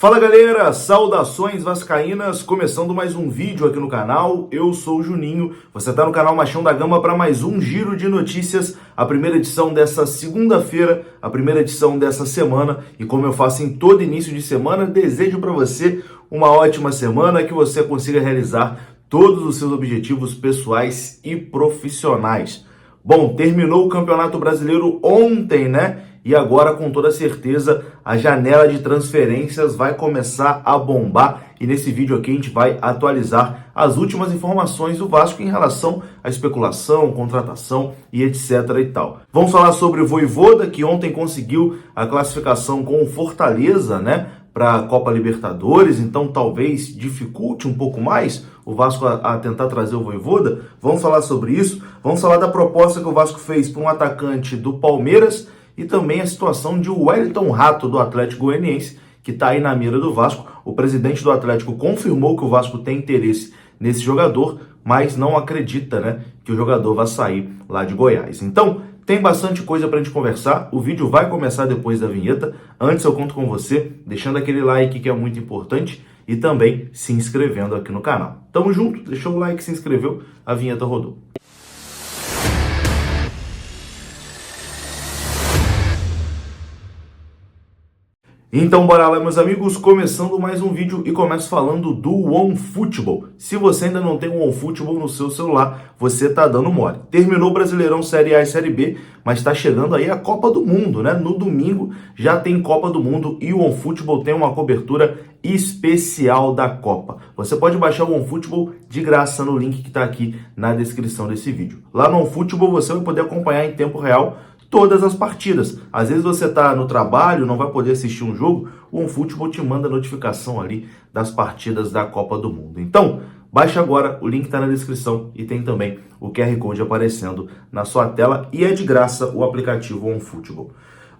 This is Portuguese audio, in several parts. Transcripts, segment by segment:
Fala galera, saudações vascaínas, começando mais um vídeo aqui no canal, eu sou o Juninho, você está no canal Machão da Gama para mais um giro de notícias, a primeira edição dessa segunda-feira, a primeira edição dessa semana, e como eu faço em todo início de semana, desejo para você uma ótima semana, que você consiga realizar todos os seus objetivos pessoais e profissionais. Bom, terminou o Campeonato Brasileiro ontem, né? E agora, com toda certeza, a janela de transferências vai começar a bombar. E nesse vídeo aqui a gente vai atualizar as últimas informações do Vasco em relação à especulação, contratação e etc e tal. Vamos falar sobre o Vojvoda, que ontem conseguiu a classificação com o Fortaleza, né? Para a Copa Libertadores, então talvez dificulte um pouco mais o Vasco a tentar trazer o Vojvoda. Vamos falar sobre isso. Vamos falar da proposta que o Vasco fez para um atacante do Palmeiras e também a situação de Wellington Rato, do Atlético Goianiense, que está aí na mira do Vasco. O presidente do Atlético confirmou que o Vasco tem interesse nesse jogador, mas não acredita, né, que o jogador vai sair lá de Goiás. Então, tem bastante coisa para a gente conversar. O vídeo vai começar depois da vinheta. Antes eu conto com você, deixando aquele like que é muito importante e também se inscrevendo aqui no canal. Tamo junto, deixou o like, se inscreveu, a vinheta rodou. Então bora lá, meus amigos, começando mais um vídeo e começo falando do OneFootball. Se você ainda não tem o OneFootball no seu celular, você tá dando mole. Terminou o Brasileirão Série A e Série B, mas tá chegando aí a Copa do Mundo, né? No domingo já tem Copa do Mundo e o OneFootball tem uma cobertura especial da Copa. Você pode baixar o OneFootball de graça no link que tá aqui na descrição desse vídeo. Lá no OneFootball você vai poder acompanhar em tempo real todas as partidas. Às vezes você está no trabalho, não vai poder assistir um jogo, o OneFootball te manda notificação ali das partidas da Copa do Mundo. Então, baixe agora, o link está na descrição e tem também o QR Code aparecendo na sua tela e é de graça o aplicativo OneFootball.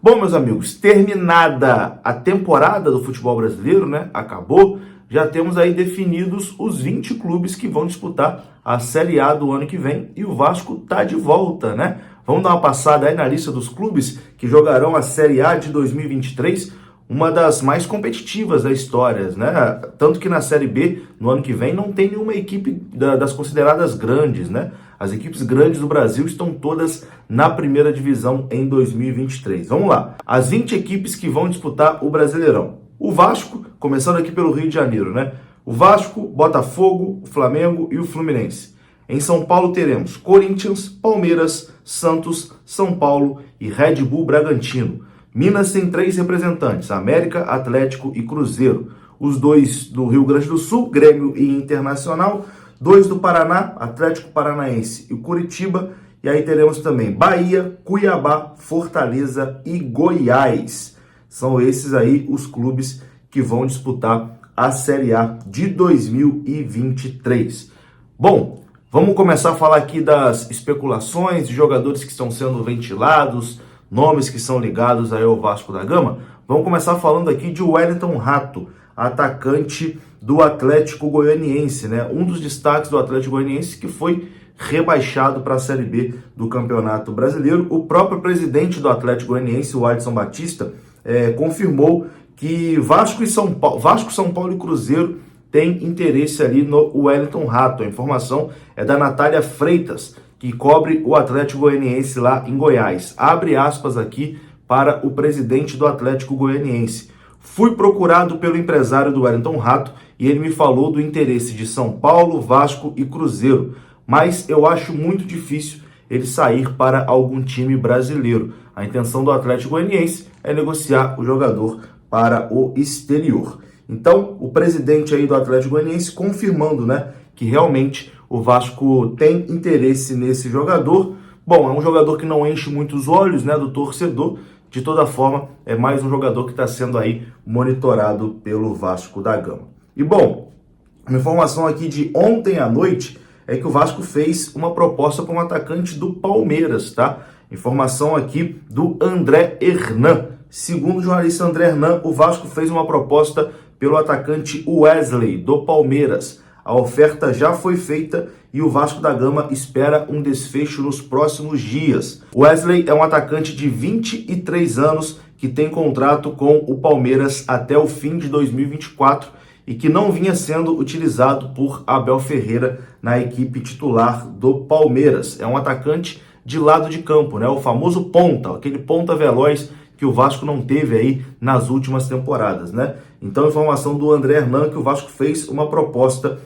Bom, meus amigos, terminada a temporada do futebol brasileiro, né? Acabou, já temos aí definidos os 20 clubes que vão disputar a Série A do ano que vem e o Vasco tá de volta, né? Vamos dar uma passada aí na lista dos clubes que jogarão a Série A de 2023, uma das mais competitivas da história, né? Tanto que na Série B, no ano que vem, não tem nenhuma equipe das consideradas grandes, né? As equipes grandes do Brasil estão todas na primeira divisão em 2023. Vamos lá. As 20 equipes que vão disputar o Brasileirão. O Vasco, começando aqui pelo Rio de Janeiro, né? O Vasco, Botafogo, o Flamengo e o Fluminense. Em São Paulo teremos Corinthians, Palmeiras, Santos, São Paulo e Red Bull Bragantino. Minas tem 3 representantes, América, Atlético e Cruzeiro. Os 2 do Rio Grande do Sul, Grêmio e Internacional. 2 do Paraná, Atlético Paranaense e Curitiba. E aí teremos também Bahia, Cuiabá, Fortaleza e Goiás. São esses aí os clubes que vão disputar a Série A de 2023. Bom, vamos começar a falar aqui das especulações de jogadores que estão sendo ventilados, nomes que são ligados aí ao Vasco da Gama. Vamos começar falando aqui de Wellington Rato, atacante do Atlético Goianiense, né? Um dos destaques do Atlético Goianiense que foi rebaixado para a Série B do Campeonato Brasileiro. O próprio presidente do Atlético Goianiense, o Adson Batista, confirmou que Vasco, São Paulo e Cruzeiro tem interesse ali no Wellington Rato. A informação é da Natália Freitas, que cobre o Atlético Goianiense lá em Goiás. Abre aspas aqui para o presidente do Atlético Goianiense. Fui procurado pelo empresário do Wellington Rato e ele me falou do interesse de São Paulo, Vasco e Cruzeiro. Mas eu acho muito difícil ele sair para algum time brasileiro. A intenção do Atlético Goianiense é negociar o jogador para o exterior. Então, o presidente aí do Atlético Goianiense confirmando, né, que realmente o Vasco tem interesse nesse jogador. Bom, é um jogador que não enche muito os olhos, né, do torcedor. De toda forma, é mais um jogador que está sendo aí monitorado pelo Vasco da Gama. E bom, uma informação aqui de ontem à noite é que o Vasco fez uma proposta para um atacante do Palmeiras, tá? Informação aqui do André Hernan. Segundo o jornalista André Hernan, o Vasco fez uma proposta pelo atacante Wesley, do Palmeiras. A oferta já foi feita e o Vasco da Gama espera um desfecho nos próximos dias. Wesley é um atacante de 23 anos que tem contrato com o Palmeiras até o fim de 2024 e que não vinha sendo utilizado por Abel Ferreira na equipe titular do Palmeiras. É um atacante de lado de campo, né? O famoso ponta, aquele ponta veloz que o Vasco não teve aí nas últimas temporadas, né? Então, informação do André Hernan que o Vasco fez uma proposta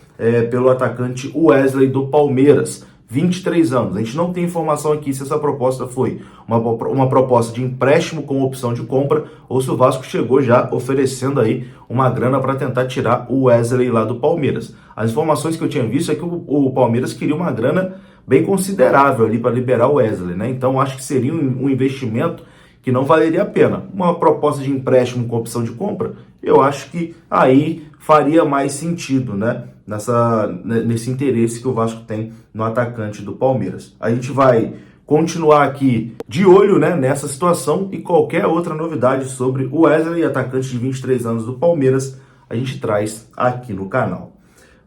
pelo atacante Wesley do Palmeiras, 23 anos. A gente não tem informação aqui se essa proposta foi uma proposta de empréstimo com opção de compra ou se o Vasco chegou já oferecendo aí uma grana para tentar tirar o Wesley lá do Palmeiras. As informações que eu tinha visto é que o Palmeiras queria uma grana bem considerável ali para liberar o Wesley, né? Então, acho que seria um investimento que não valeria a pena. Uma proposta de empréstimo com opção de compra, eu acho que aí faria mais sentido, né? Nesse interesse que o Vasco tem no atacante do Palmeiras. A gente vai continuar aqui de olho, né, nessa situação e qualquer outra novidade sobre o Wesley, atacante de 23 anos do Palmeiras, a gente traz aqui no canal.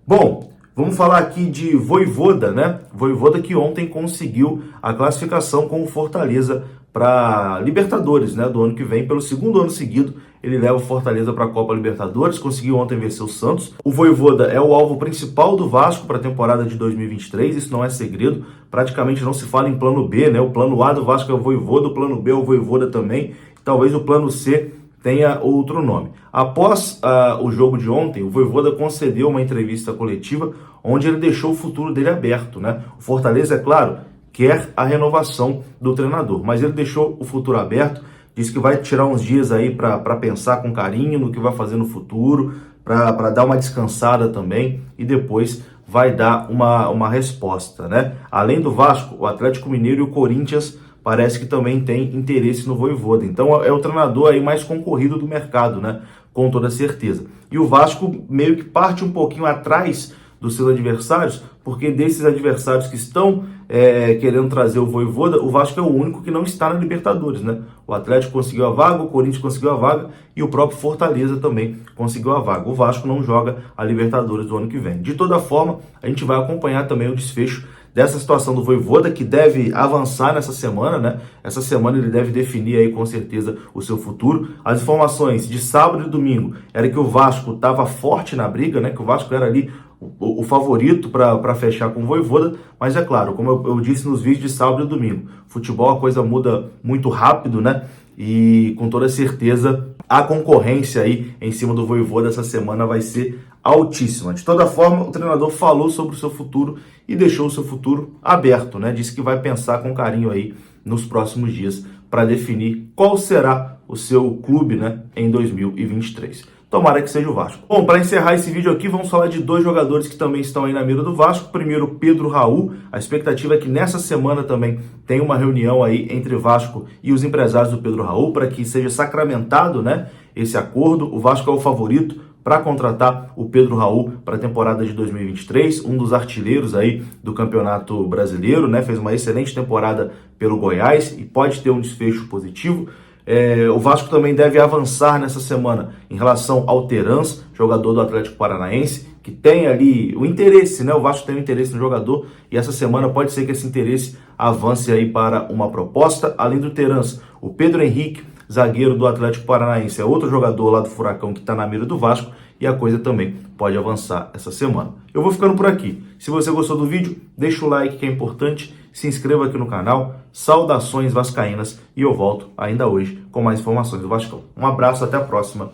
Bom, vamos falar aqui de Vojvoda, né? Vojvoda que ontem conseguiu a classificação com o Fortaleza para Libertadores, né, do ano que vem. Pelo segundo ano seguido, ele leva o Fortaleza para a Copa Libertadores, conseguiu ontem vencer o Santos. O Vojvoda é o alvo principal do Vasco para a temporada de 2023, isso não é segredo, praticamente não se fala em plano B, né? O plano A do Vasco é o Vojvoda, o plano B é o Vojvoda também, talvez o plano C tenha outro nome. Após o jogo de ontem, o Vojvoda concedeu uma entrevista coletiva onde ele deixou o futuro dele aberto, né? O Fortaleza, é claro, quer a renovação do treinador, mas ele deixou o futuro aberto, disse que vai tirar uns dias aí para pensar com carinho no que vai fazer no futuro, para dar uma descansada também e depois vai dar uma resposta, né? Além do Vasco, o Atlético Mineiro e o Corinthians parece que também tem interesse no Vojvoda. Então é o treinador aí mais concorrido do mercado, né? Com toda certeza. E o Vasco meio que parte um pouquinho atrás dos seus adversários, porque desses adversários que estão querendo trazer o Vojvoda, o Vasco é o único que não está na Libertadores, né? O Atlético conseguiu a vaga, o Corinthians conseguiu a vaga e o próprio Fortaleza também conseguiu a vaga. O Vasco não joga a Libertadores do ano que vem. De toda forma, a gente vai acompanhar também o desfecho dessa situação do Vojvoda, que deve avançar nessa semana, né? Essa semana ele deve definir aí com certeza o seu futuro. As informações de sábado e domingo era que o Vasco estava forte na briga, né? Que o Vasco era ali o favorito para fechar com o Vojvoda, mas é claro, como eu disse nos vídeos de sábado e domingo, futebol a coisa muda muito rápido, né? E com toda certeza a concorrência aí em cima do Vojvoda essa semana vai ser altíssima. De toda forma, o treinador falou sobre o seu futuro e deixou o seu futuro aberto, né? Disse que vai pensar com carinho aí nos próximos dias para definir qual será o seu clube, né, em 2023. Tomara que seja o Vasco. Bom, para encerrar esse vídeo aqui, vamos falar de dois jogadores que também estão aí na mira do Vasco. Primeiro, Pedro Raul. A expectativa é que nessa semana também tenha uma reunião aí entre Vasco e os empresários do Pedro Raul para que seja sacramentado, né, esse acordo. O Vasco é o favorito para contratar o Pedro Raul para a temporada de 2023, um dos artilheiros aí do Campeonato Brasileiro, né? Fez uma excelente temporada pelo Goiás e pode ter um desfecho positivo. O Vasco também deve avançar nessa semana em relação ao Terans, jogador do Atlético Paranaense, que tem ali o interesse, né? O Vasco tem um interesse no jogador e essa semana pode ser que esse interesse avance aí para uma proposta. Além do Terans, o Pedro Henrique, zagueiro do Atlético Paranaense, é outro jogador lá do Furacão que está na mira do Vasco e a coisa também pode avançar essa semana. Eu vou ficando por aqui. Se você gostou do vídeo, deixa o like que é importante, se inscreva aqui no canal, saudações vascaínas e eu volto ainda hoje com mais informações do Vascão. Um abraço, até a próxima.